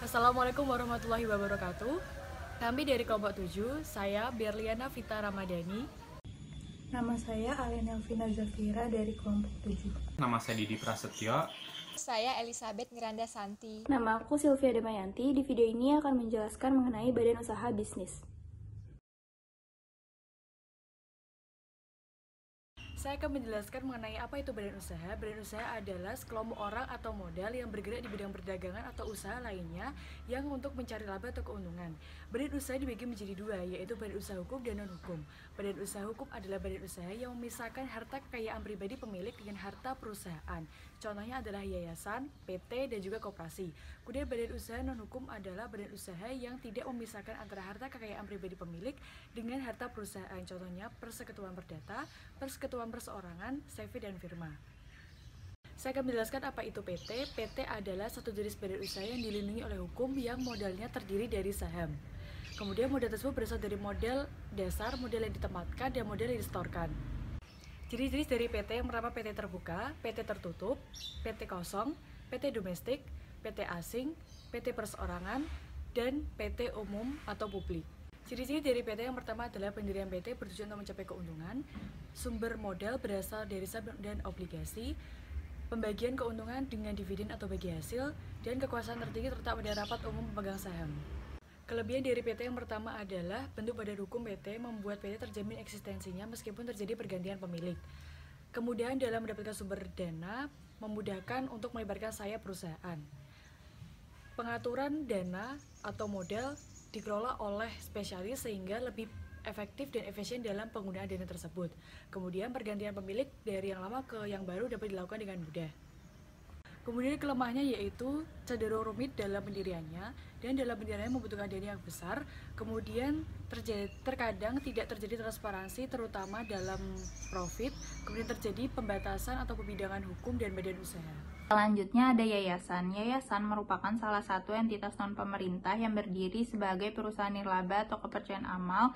Assalamualaikum warahmatullahi wabarakatuh. Kami dari kelompok 7, saya Berliana Vita Ramadhani. Nama saya Alena Elvina Zafira dari kelompok 7. Nama saya Didi Prasetyo. Saya Elizabeth Miranda Santi. Nama aku Sylvia Damayanti. Di video ini akan menjelaskan mengenai badan usaha bisnis. Saya akan menjelaskan mengenai apa itu badan usaha. Badan usaha adalah sekelompok orang atau modal yang bergerak di bidang perdagangan atau usaha lainnya yang untuk mencari laba atau keuntungan. Badan usaha dibagi menjadi dua, yaitu badan usaha hukum dan non-hukum. Badan usaha hukum adalah badan usaha yang memisahkan harta kekayaan pribadi pemilik dengan harta perusahaan. Contohnya adalah yayasan, PT, dan juga koperasi. Kemudian badan usaha non-hukum adalah badan usaha yang tidak memisahkan antara harta kekayaan pribadi pemilik dengan harta perusahaan. Contohnya persekutuan perdata, persekutuan perseorangan, CV, dan firma. Saya akan menjelaskan apa itu PT. PT adalah satu jenis badan usaha yang dilindungi oleh hukum yang modalnya terdiri dari saham. Kemudian modal tersebut berasal dari modal dasar, modal yang ditempatkan, dan modal yang disetorkan. Ciri-ciri dari PT yang pertama PT terbuka, PT tertutup, PT kosong, PT domestik, PT asing, PT perseorangan, dan PT umum atau publik. Ciri-ciri dari PT yang pertama adalah pendirian PT bertujuan untuk mencapai keuntungan, sumber modal berasal dari saham dan obligasi, pembagian keuntungan dengan dividen atau bagi hasil, dan kekuasaan tertinggi terletak pada rapat umum pemegang saham. Kelebihan dari PT yang pertama adalah bentuk badan hukum PT membuat PT terjamin eksistensinya meskipun terjadi pergantian pemilik. Kemudian dalam mendapatkan sumber dana, memudahkan untuk melebarkan sayap perusahaan. Pengaturan dana atau modal dikelola oleh spesialis sehingga lebih efektif dan efisien dalam penggunaan dana tersebut. Kemudian pergantian pemilik dari yang lama ke yang baru dapat dilakukan dengan mudah. Kemudian kelemahannya yaitu cenderung rumit dalam pendiriannya, dan dalam pendiriannya membutuhkan dana yang besar. Kemudian terkadang tidak terjadi transparansi terutama dalam profit. Kemudian terjadi pembatasan atau pembidangan hukum dan badan usaha. Selanjutnya ada yayasan. Yayasan merupakan salah satu entitas non-pemerintah yang berdiri sebagai perusahaan nirlaba atau kepercayaan amal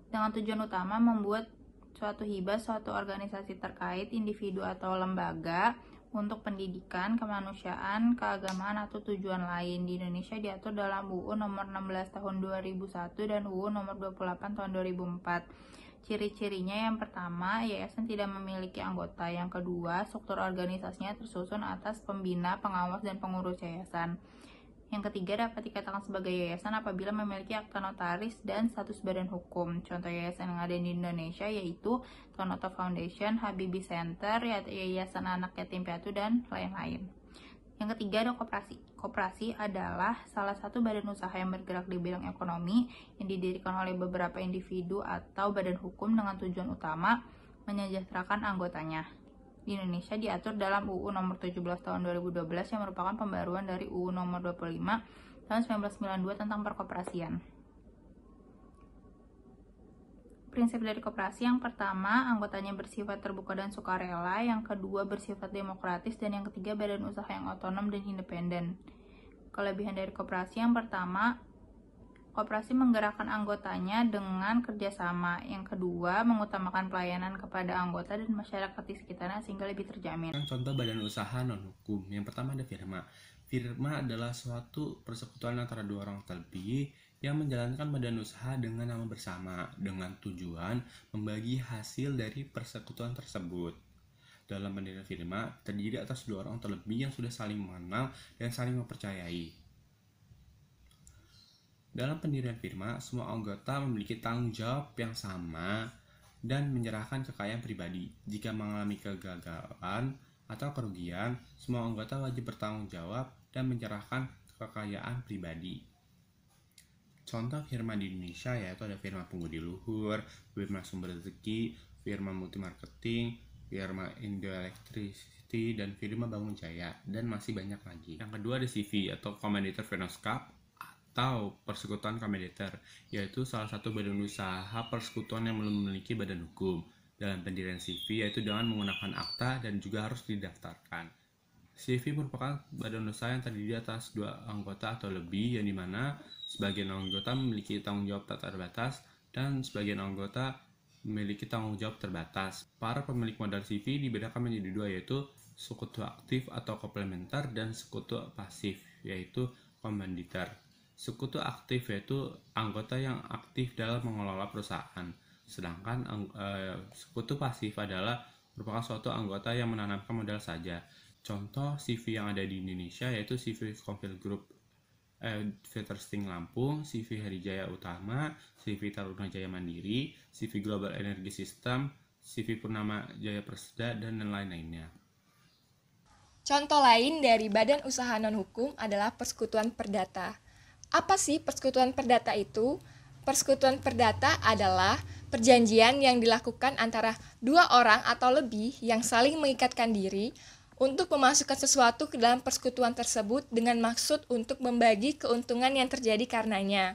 dengan tujuan utama membuat suatu hibah suatu organisasi terkait, individu atau lembaga untuk pendidikan, kemanusiaan, keagamaan, atau tujuan lain. Di Indonesia diatur dalam UU nomor 16 tahun 2001 dan UU nomor 28 tahun 2004. Ciri-cirinya yang pertama, yayasan tidak memiliki anggota. Yang kedua, struktur organisasinya tersusun atas pembina, pengawas, dan pengurus yayasan. Yang ketiga, dapat dikatakan sebagai yayasan apabila memiliki akta notaris dan status badan hukum. Contoh yayasan yang ada di Indonesia yaitu Tonoto Foundation, Habibie Center, Yayasan Anak Yatim Piatu, dan lain-lain. Yang ketiga ada koperasi. Koperasi adalah salah satu badan usaha yang bergerak di bidang ekonomi yang didirikan oleh beberapa individu atau badan hukum dengan tujuan utama menyejahterakan anggotanya. Di Indonesia diatur dalam UU nomor 17 tahun 2012 yang merupakan pembaruan dari UU nomor 25 tahun 1992 tentang perkoperasian. Prinsip dari koperasi yang pertama, anggotanya bersifat terbuka dan sukarela, yang kedua bersifat demokratis, dan yang ketiga badan usaha yang otonom dan independen. Kelebihan dari koperasi yang pertama, koperasi menggerakkan anggotanya dengan kerjasama. Yang kedua, mengutamakan pelayanan kepada anggota dan masyarakat di sekitarnya sehingga lebih terjamin. Contoh badan usaha non-hukum. Yang pertama ada firma. Firma adalah suatu persekutuan antara dua orang atau lebih yang menjalankan badan usaha dengan nama bersama, dengan tujuan membagi hasil dari persekutuan tersebut. Dalam pendirian firma, terdiri atas dua orang atau lebih yang sudah saling mengenal dan saling mempercayai. Dalam pendirian firma, semua anggota memiliki tanggung jawab yang sama dan menyerahkan kekayaan pribadi. Jika mengalami kegagalan atau kerugian, semua anggota wajib bertanggung jawab dan menyerahkan kekayaan pribadi. Contoh firma di Indonesia yaitu ada firma Punggudi Luhur, firma Sumber Rezeki, firma Multimarketing, firma Indo Electricity, dan firma Bangun Jaya, dan masih banyak lagi. Yang kedua ada CV atau Commanditaire Finance Cup atau persekutuan komanditer, yaitu salah satu badan usaha persekutuan yang belum memiliki badan hukum. Dalam pendirian CV yaitu dengan menggunakan akta dan juga harus didaftarkan. CV merupakan badan usaha yang terdiri atas dua anggota atau lebih, yang dimana sebagian anggota memiliki tanggung jawab tak terbatas dan sebagian anggota memiliki tanggung jawab terbatas. Para pemilik modal CV dibedakan menjadi dua, yaitu sekutu aktif atau komplementer dan sekutu pasif, yaitu komanditer. Sekutu aktif yaitu anggota yang aktif dalam mengelola perusahaan, sedangkan sekutu pasif adalah merupakan suatu anggota yang menanamkan modal saja. Contoh CV yang ada di Indonesia yaitu CV Scofield Group, Vetersting Lampung, CV Herijaya Utama, CV Taruna Jaya Mandiri, CV Global Energy System, CV Purnama Jaya Perseda, dan lain-lainnya. Contoh lain dari badan usaha non-hukum adalah persekutuan perdata. Apa sih persekutuan perdata itu? Persekutuan perdata adalah perjanjian yang dilakukan antara dua orang atau lebih yang saling mengikatkan diri untuk memasukkan sesuatu ke dalam persekutuan tersebut dengan maksud untuk membagi keuntungan yang terjadi karenanya.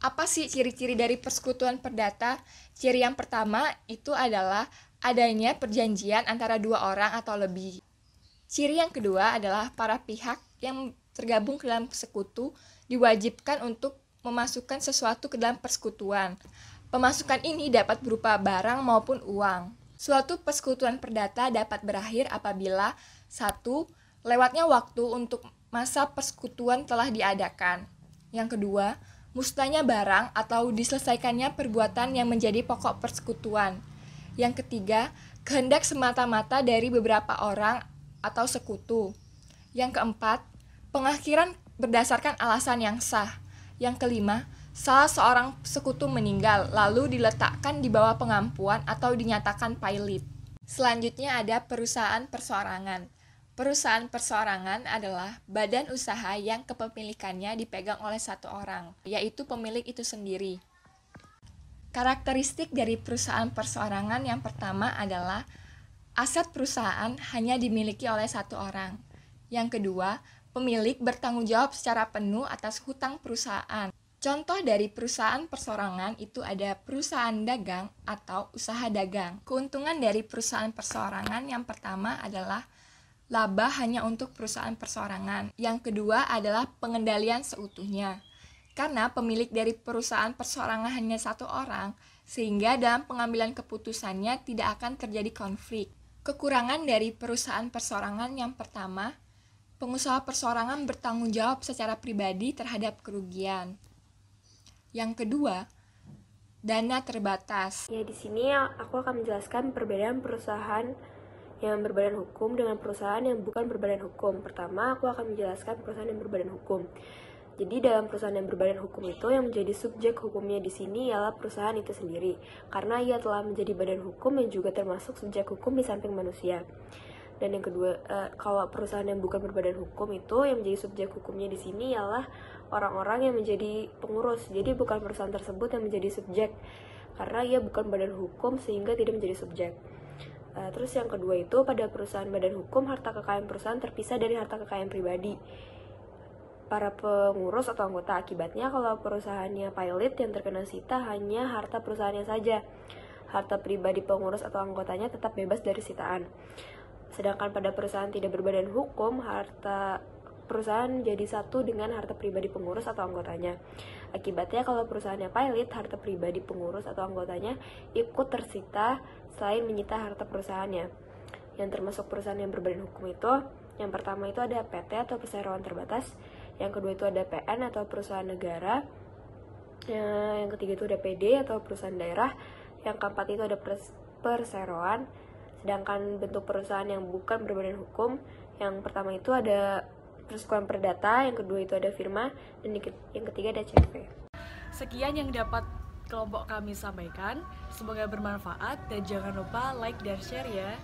Apa sih ciri-ciri dari persekutuan perdata? Ciri yang pertama itu adalah adanya perjanjian antara dua orang atau lebih. Ciri yang kedua adalah para pihak yang tergabung ke dalam sekutu diwajibkan untuk memasukkan sesuatu ke dalam persekutuan. Pemasukan ini dapat berupa barang maupun uang. Suatu persekutuan perdata dapat berakhir apabila 1. Lewatnya waktu untuk masa persekutuan telah diadakan. Yang kedua, musnahnya barang atau diselesaikannya perbuatan yang menjadi pokok persekutuan. Yang ketiga, kehendak semata-mata dari beberapa orang atau sekutu. Yang keempat, pengakhiran berdasarkan alasan yang sah. Yang kelima, salah seorang sekutu meninggal lalu diletakkan di bawah pengampuan atau dinyatakan pailit. Selanjutnya ada perusahaan perseorangan. Perusahaan perseorangan adalah badan usaha yang kepemilikannya dipegang oleh satu orang, yaitu pemilik itu sendiri. Karakteristik dari perusahaan perseorangan yang pertama adalah aset perusahaan hanya dimiliki oleh satu orang. Yang kedua, pemilik bertanggung jawab secara penuh atas hutang perusahaan. Contoh dari perusahaan perseorangan itu ada perusahaan dagang atau usaha dagang. Keuntungan dari perusahaan perseorangan yang pertama adalah laba hanya untuk perusahaan perseorangan. Yang kedua adalah pengendalian seutuhnya. Karena pemilik dari perusahaan perseorangan hanya satu orang, sehingga dalam pengambilan keputusannya tidak akan terjadi konflik. Kekurangan dari perusahaan perseorangan yang pertama, pengusaha perseorangan bertanggung jawab secara pribadi terhadap kerugian. Yang kedua, dana terbatas. Ya, di sini aku akan menjelaskan perbedaan perusahaan yang berbadan hukum dengan perusahaan yang bukan berbadan hukum. Pertama, aku akan menjelaskan perusahaan yang berbadan hukum. Jadi dalam perusahaan yang berbadan hukum itu yang menjadi subjek hukumnya di sini ialah perusahaan itu sendiri, karena ia telah menjadi badan hukum yang juga termasuk subjek hukum di samping manusia. Dan yang kedua, kalau perusahaan yang bukan berbadan hukum itu yang menjadi subjek hukumnya di sini ialah orang-orang yang menjadi pengurus. Jadi bukan perusahaan tersebut yang menjadi subjek, karena ia bukan badan hukum sehingga tidak menjadi subjek. Terus yang kedua itu pada perusahaan badan hukum, harta kekayaan perusahaan terpisah dari harta kekayaan pribadi para pengurus atau anggota. Akibatnya kalau perusahaannya pailit, yang terkena sita hanya harta perusahaannya saja. Harta pribadi pengurus atau anggotanya tetap bebas dari sitaan. Sedangkan pada perusahaan tidak berbadan hukum, harta perusahaan jadi satu dengan harta pribadi pengurus atau anggotanya. Akibatnya kalau perusahaannya pailit, harta pribadi pengurus atau anggotanya ikut tersita selain menyita harta perusahaannya. Yang termasuk perusahaan yang berbadan hukum itu, yang pertama itu ada PT atau perseroan terbatas, yang kedua itu ada PN atau perusahaan negara, yang ketiga itu ada PD atau perusahaan daerah, yang keempat itu ada perseroan. Sedangkan bentuk perusahaan yang bukan berbadan hukum, yang pertama itu ada persekutuan perdata, yang kedua itu ada firma, dan yang ketiga ada CV. Sekian yang dapat kelompok kami sampaikan, semoga bermanfaat dan jangan lupa like dan share ya.